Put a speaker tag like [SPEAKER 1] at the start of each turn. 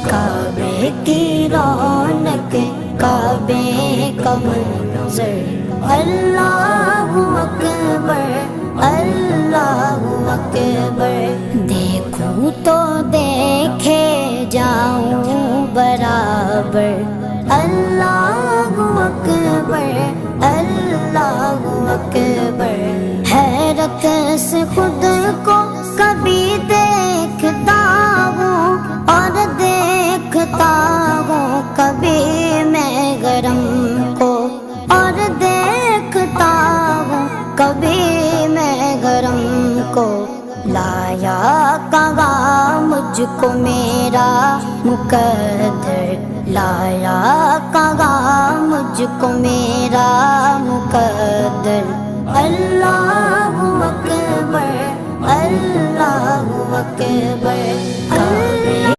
[SPEAKER 1] کعبے کی رونق کعبے کا منظر اللہ اکبر اللہ اکبر دیکھوں تو دیکھے جاؤں برابر اللہ اکبر اللہ اکبر حیرت سے خود کو کبھی دیکھتا ہوں اور دیکھتا ہوں کبھی میں گرم کو اور دیکھتا ہوں کبھی میں گرم کو لایا کہاں مجھ کو میرا مقدر لایا کہاں مجھ کو میرا مقدر اللہ اکبر اللہ اکبر کعبے